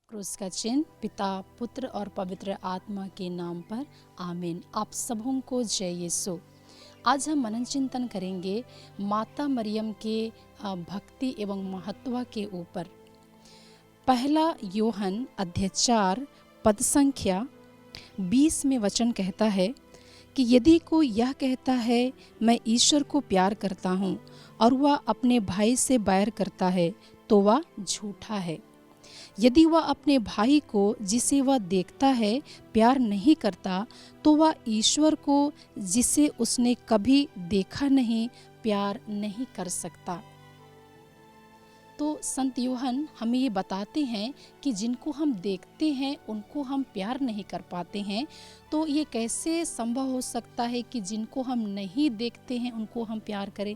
क्रूस का चिन्ह पिता पुत्र और पवित्र आत्मा के नाम पर आमीन। आप सबों को जय यीशु। आज हम मनन चिंतन करेंगे माता मरियम के भक्ति एवं महत्व के ऊपर। पहला यूहन अध्याय 4 पद संख्या 20 में वचन कहता है कि यदि कोई यह कहता है मैं ईश्वर को प्यार करता हूँ और वह अपने भाई से बैर करता है तो वह झूठा है। यदि वह अपने भाई को जिसे वह देखता है प्यार नहीं करता तो वह ईश्वर को जिसे उसने कभी देखा नहीं प्यार नहीं कर सकता। तो संत यूहन हमें ये बताते हैं कि जिनको हम देखते हैं उनको हम प्यार नहीं कर पाते हैं, तो ये कैसे संभव हो सकता है कि जिनको हम नहीं देखते हैं उनको हम प्यार करें।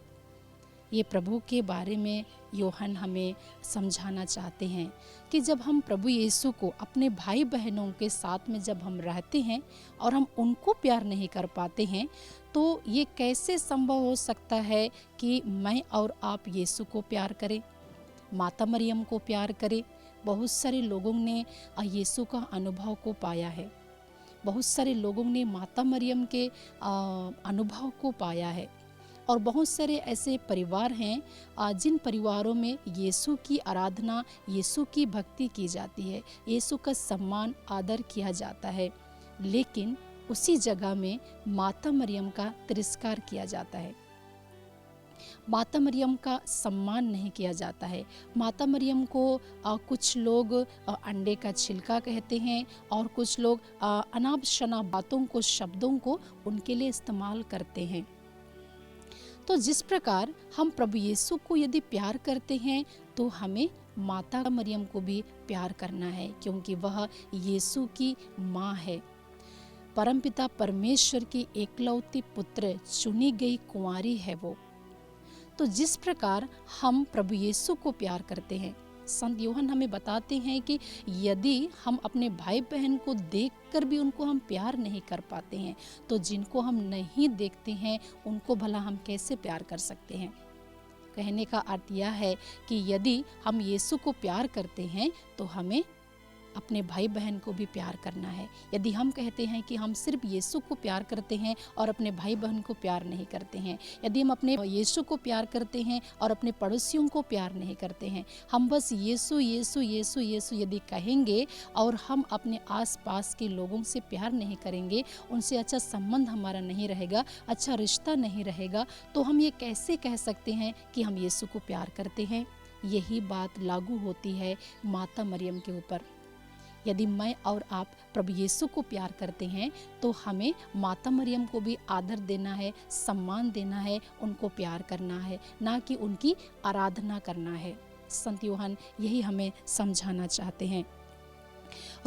ये प्रभु के बारे में यूहन हमें समझाना चाहते हैं कि जब हम प्रभु यीशु को अपने भाई बहनों के साथ में जब हम रहते हैं और हम उनको प्यार नहीं कर पाते हैं, तो ये कैसे संभव हो सकता है कि मैं और आप यीशु को प्यार करें, माता मरियम को प्यार करें। बहुत सारे लोगों ने यीशु का अनुभव को पाया है, बहुत सारे लोगों ने माता मरियम के अनुभव को पाया है। और बहुत सारे ऐसे परिवार हैं जिन परिवारों में यीशु की आराधना, यीशु की भक्ति की जाती है, यीशु का सम्मान आदर किया जाता है, लेकिन उसी जगह में माता मरियम का तिरस्कार किया जाता है, माता मरियम का सम्मान नहीं किया जाता है। माता मरियम को कुछ लोग अंडे का छिलका कहते हैं और कुछ लोग अनाप शनाप बातों को, शब्दों को उनके लिए इस्तेमाल करते हैं। तो जिस प्रकार हम प्रभु यीशु को यदि प्यार करते हैं तो हमें माता मरियम को भी प्यार करना है, क्योंकि वह यीशु की माँ है। परमपिता परमेश्वर की एकलौती पुत्र, चुनी गई कुंवारी है वो। तो जिस प्रकार हम प्रभु यीशु को प्यार करते हैं, संत यूहन हमें बताते हैं कि यदि हम अपने भाई बहन को देखकर भी उनको हम प्यार नहीं कर पाते हैं, तो जिनको हम नहीं देखते हैं उनको भला हम कैसे प्यार कर सकते हैं। कहने का अर्थ यह है कि यदि हम यीशु को प्यार करते हैं तो हमें अपने भाई बहन को भी प्यार करना है। यदि हम कहते हैं कि हम सिर्फ यीशु को प्यार करते हैं और अपने भाई बहन को प्यार नहीं करते हैं, यदि हम अपने यीशु को प्यार करते हैं और अपने पड़ोसियों को प्यार नहीं करते हैं, हम बस यीशु यीशु यीशु यीशु यदि कहेंगे और हम अपने आसपास के लोगों से प्यार नहीं करेंगे, उनसे अच्छा संबंध हमारा नहीं रहेगा, अच्छा रिश्ता नहीं रहेगा, तो हम ये कैसे कह सकते हैं कि हम यीशु को प्यार करते हैं। यही बात लागू होती है माता मरियम के ऊपर। यदि मैं और आप प्रभु यीशु को प्यार करते हैं तो हमें माता मरियम को भी आदर देना है, सम्मान देना है, उनको प्यार करना है, ना कि उनकी आराधना करना है। संत यूहन यही हमें समझाना चाहते हैं।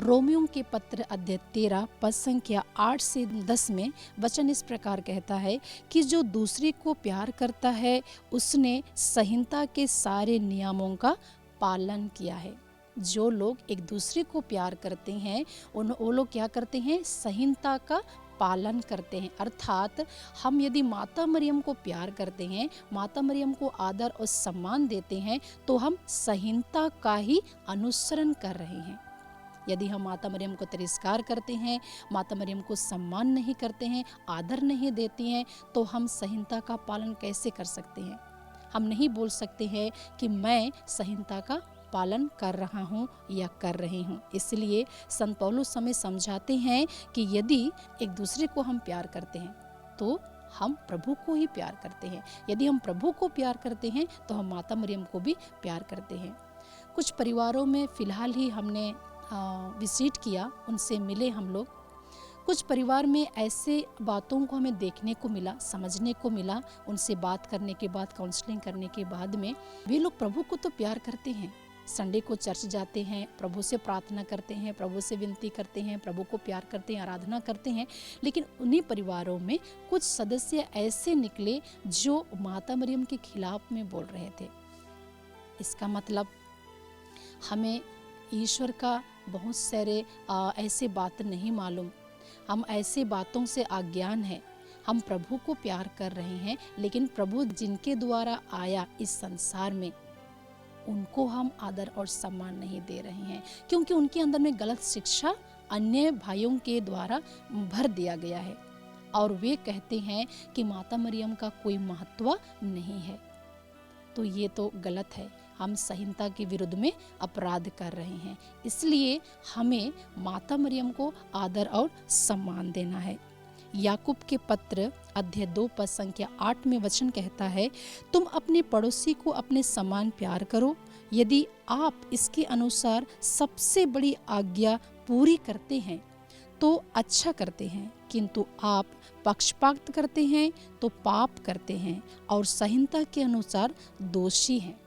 रोमियों के पत्र अध्याय 13 पद संख्या 8 से 10 में वचन इस प्रकार कहता है कि जो दूसरे को प्यार करता है उसने संहिता के सारे नियमों का पालन किया है। जो लोग एक दूसरे को प्यार करते हैं वो लोग क्या करते हैं, संहिता का पालन करते हैं। अर्थात हम यदि माता मरियम को प्यार करते हैं, माता मरियम को आदर और सम्मान देते हैं, तो हम संहिता का ही अनुसरण कर रहे हैं। यदि हम माता मरियम को तिरस्कार करते हैं, माता मरियम को सम्मान नहीं करते हैं, आदर नहीं देती हैं, तो हम संहिता का पालन कैसे कर सकते हैं। हम नहीं बोल सकते हैं कि मैं संहिता का पालन कर रहा हूँ या कर रही हूँ। इसलिए संत पौलुस हमें समझाते हैं कि यदि एक दूसरे को हम प्यार करते हैं तो हम प्रभु को ही प्यार करते हैं। यदि हम प्रभु को प्यार करते हैं तो हम माता मरियम को भी प्यार करते हैं। कुछ परिवारों में फ़िलहाल ही हमने विजिट किया, उनसे मिले हम लोग। कुछ परिवार में ऐसे बातों को हमें देखने को मिला, समझने को मिला। उनसे बात करने के बाद, काउंसलिंग करने के बाद में वे लोग प्रभु को तो प्यार करते हैं, संडे को चर्च जाते हैं, प्रभु से प्रार्थना करते हैं, प्रभु से विनती करते हैं, प्रभु को प्यार करते हैं, आराधना करते हैं, लेकिन उन्हीं परिवारों में कुछ सदस्य ऐसे निकले जो माता मरियम के खिलाफ में बोल रहे थे। इसका मतलब हमें ईश्वर का बहुत सारे ऐसे बात नहीं मालूम, हम ऐसे बातों से अज्ञान है। हम प्रभु को प्यार कर रहे हैं, लेकिन प्रभु जिनके द्वारा आया इस संसार में, उनको हम आदर और सम्मान नहीं दे रहे हैं, क्योंकि उनके अंदर में गलत शिक्षा अन्य भाइयों के द्वारा भर दिया गया है और वे कहते हैं कि माता मरियम का कोई महत्व नहीं है। तो ये तो गलत है, हम सहीनता के विरुद्ध में अपराध कर रहे हैं। इसलिए हमें माता मरियम को आदर और सम्मान देना है। याकूब के पत्र अध्याय 2 पद संख्या 8 में वचन कहता है, तुम अपने पड़ोसी को अपने समान प्यार करो। यदि आप इसके अनुसार सबसे बड़ी आज्ञा पूरी करते हैं तो अच्छा करते हैं, किंतु आप पक्षपात करते हैं तो पाप करते हैं और संहिता के अनुसार दोषी हैं।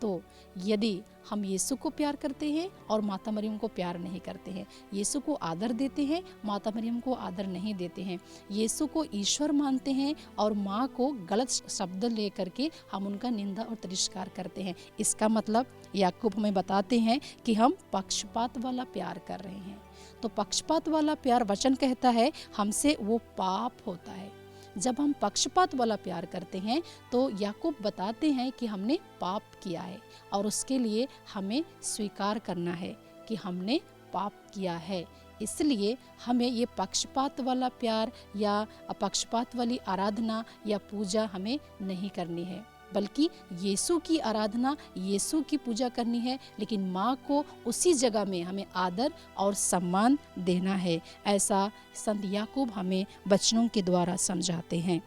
तो यदि हम यीशु को प्यार करते हैं और माता मरियम को प्यार नहीं करते हैं, यीशु को आदर देते हैं, माता मरियम को आदर नहीं देते हैं, यीशु को ईश्वर मानते हैं और माँ को गलत शब्द लेकर के हम उनका निंदा और तिरस्कार करते हैं, इसका मतलब याकूब हमें बताते हैं कि हम पक्षपात वाला प्यार कर रहे हैं। तो पक्षपात वाला प्यार वचन कहता है हमसे वो पाप होता है। जब हम पक्षपात वाला प्यार करते हैं तो याकूब बताते हैं कि हमने पाप किया है और उसके लिए हमें स्वीकार करना है कि हमने पाप किया है। इसलिए हमें ये पक्षपात वाला प्यार या पक्षपात वाली आराधना या पूजा हमें नहीं करनी है, बल्कि यीशु की आराधना, यीशु की पूजा करनी है, लेकिन माँ को उसी जगह में हमें आदर और सम्मान देना है। ऐसा संत याकूब हमें वचनों के द्वारा समझाते हैं।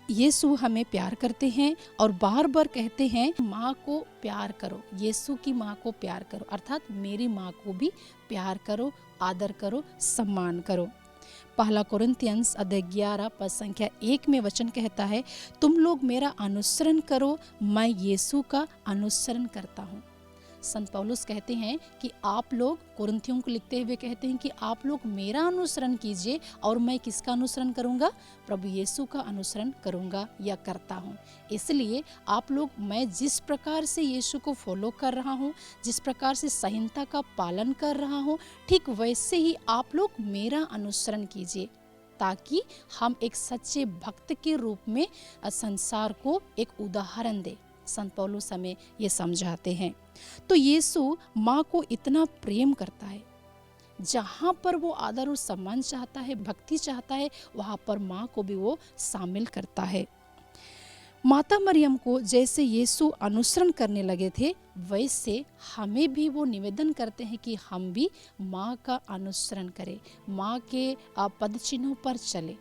यीशु हमें प्यार करते हैं और बार बार कहते हैं माँ को प्यार करो, यीशु की माँ को प्यार करो, अर्थात मेरी माँ को भी प्यार करो, आदर करो, सम्मान करो। पहला कोरिन्थियंस अध्याय 11 पद संख्या 1 में वचन कहता है, तुम लोग मेरा अनुसरण करो, मैं यीशु का अनुसरण करता हूँ। संत पौलुस कहते हैं कि आप लोग, कोरिन्थियों को लिखते हुए कहते हैं कि आप लोग मेरा अनुसरण कीजिए और मैं किसका अनुसरण करूंगा? प्रभु यीशु का अनुसरण करूंगा या करता हूं। इसलिए आप लोग, मैं जिस प्रकार से यीशु को फॉलो कर रहा हूं, जिस प्रकार से संहिता का पालन कर रहा हूं, ठीक वैसे ही आप लोग मेरा अनुसरण कीजिए, ताकि हम एक सच्चे भक्त के रूप में संसार को एक उदाहरण दे। संत पौलुस हमें ये समझाते हैं। तो यीशु माँ को इतना प्रेम करता है, जहाँ पर वो आदर और सम्मान चाहता है, भक्ति चाहता है, वहाँ पर माँ को भी वो शामिल करता है। माता मरियम को जैसे यीशु अनुसरण करने लगे थे, वैसे हमें भी वो निवेदन करते हैं कि हम भी माँ का अनुसरण करें, माँ के पद चिन्हों पर चले।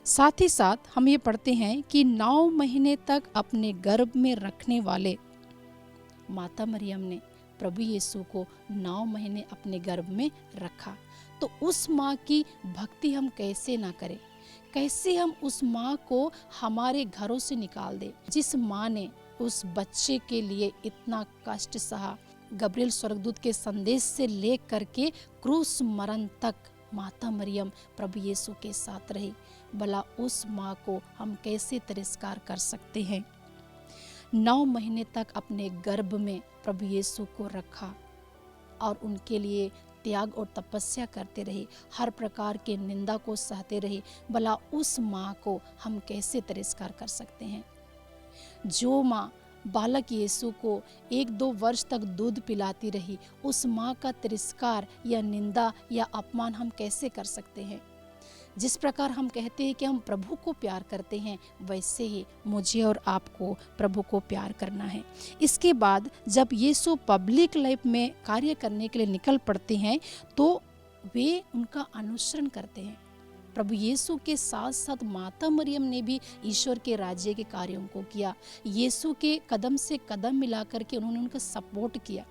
साथ ही साथ हम ये पढ़ते हैं कि 9 महीने तक अपने गर्भ में रखने वाले माता मरियम ने प्रभु यीशु को 9 महीने अपने गर्भ में रखा। तो उस माँ की भक्ति हम कैसे ना करें, कैसे हम उस माँ को हमारे घरों से निकाल दें, जिस माँ ने उस बच्चे के लिए इतना कष्ट सहा, गब्रिएल स्वर्गदूत के संदेश से लेकर के क्रूस मरण तक माता मरियम प्रभु यीशु के साथ रही। भला उस माँ को हम कैसे तिरस्कार कर सकते हैं? 9 महीने तक अपने गर्भ में प्रभु यीशु को रखा और उनके लिए त्याग और तपस्या करते रहे, हर प्रकार के निंदा को सहते रहे। भला उस माँ को हम कैसे तिरस्कार कर सकते हैं? जो माँ बालक यीशु को 1-2 वर्ष तक दूध पिलाती रही, उस माँ का तिरस्कार या निंदा या अपमान हम कैसे कर सकते हैं? जिस प्रकार हम कहते हैं कि हम प्रभु को प्यार करते हैं, वैसे ही मुझे और आपको प्रभु को प्यार करना है। इसके बाद जब यीशु पब्लिक लाइफ में कार्य करने के लिए निकल पड़ते हैं, तो वे उनका अनुसरण करते हैं। प्रभु यीशु के साथ साथ माता मरियम ने भी ईश्वर के राज्य के कार्यों को किया। यीशु के कदम से कदम मिलाकर के उन्होंने उनका सपोर्ट किया,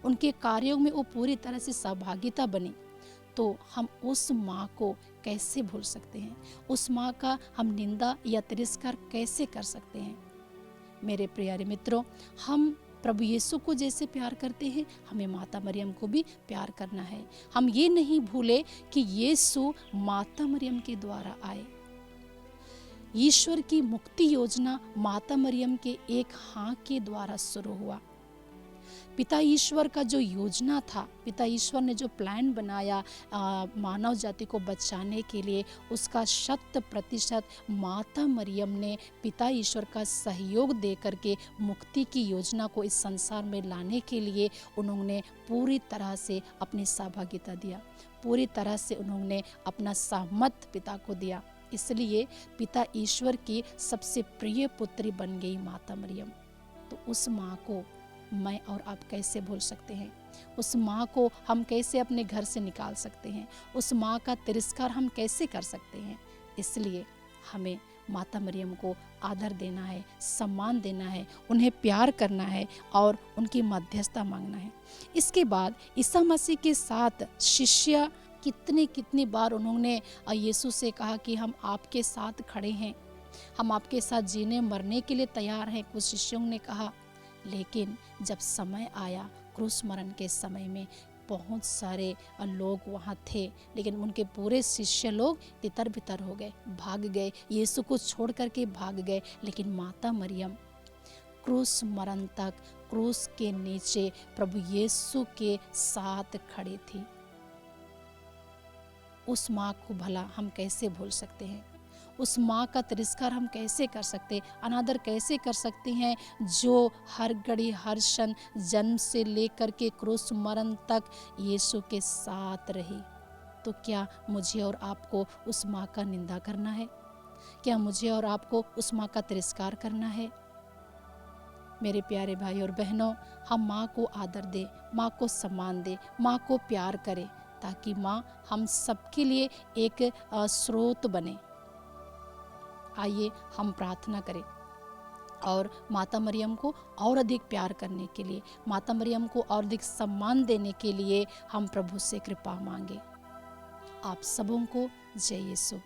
उनके कार्यों में वो पूरी तरह से सहभागिता बनी। तो हम उस माँ को कैसे भूल सकते हैं? उस माँ का हम निंदा या तिरस्कार कैसे कर सकते हैं? मेरे प्यारे मित्रों, हम प्रभु यीशु को जैसे प्यार करते हैं, हमें माता मरियम को भी प्यार करना है। हम ये नहीं भूले कि यीशु माता मरियम के द्वारा आए। ईश्वर की मुक्ति योजना माता मरियम के एक हाँ के द्वारा शुरू हुआ। पिता ईश्वर का जो योजना था, पिता ईश्वर ने जो प्लान बनाया मानव जाति को बचाने के लिए, उसका 100% माता मरियम ने पिता ईश्वर का सहयोग दे करके मुक्ति की योजना को इस संसार में लाने के लिए उन्होंने पूरी तरह से अपनी सहभागिता दिया, पूरी तरह से उन्होंने अपना सहमत पिता को दिया। इसलिए पिता ईश्वर की सबसे प्रिय पुत्री बन गई माता मरियम। तो उस माँ को मैं और आप कैसे भूल सकते हैं? उस माँ को हम कैसे अपने घर से निकाल सकते हैं? उस माँ का तिरस्कार हम कैसे कर सकते हैं? इसलिए हमें माता मरियम को आदर देना है, सम्मान देना है, उन्हें प्यार करना है और उनकी मध्यस्थता मांगना है। इसके बाद ईसा मसीह के साथ शिष्य कितनी बार उन्होंने यीशु से कहा कि हम आपके साथ खड़े हैं, हम आपके साथ जीने मरने के लिए तैयार हैं। कुछ शिष्यों ने कहा, लेकिन जब समय आया क्रूस मरण के समय में बहुत सारे लोग वहाँ थे, लेकिन उनके पूरे शिष्य लोग तितर बितर हो गए, भाग गए, यीशु को छोड़ करके भाग गए। लेकिन माता मरियम क्रूस मरण तक क्रूस के नीचे प्रभु यीशु के साथ खड़ी थी। उस माँ को भला हम कैसे भूल सकते हैं? उस माँ का तिरस्कार हम कैसे कर सकते, अनादर कैसे कर सकते हैं, जो हर घड़ी हर क्षण जन्म से लेकर के क्रूस मरण तक यीशु के साथ रही। तो क्या मुझे और आपको उस माँ का निंदा करना है? क्या मुझे और आपको उस माँ का तिरस्कार करना है? मेरे प्यारे भाई और बहनों, हम माँ को आदर दें, माँ को सम्मान दें, माँ को प्यार करें, ताकि माँ हम सबके लिए एक स्रोत बने। आइए हम प्रार्थना करें और माता मरियम को और अधिक प्यार करने के लिए, माता मरियम को और अधिक सम्मान देने के लिए हम प्रभु से कृपा मांगे। आप सबों को जय यीशु।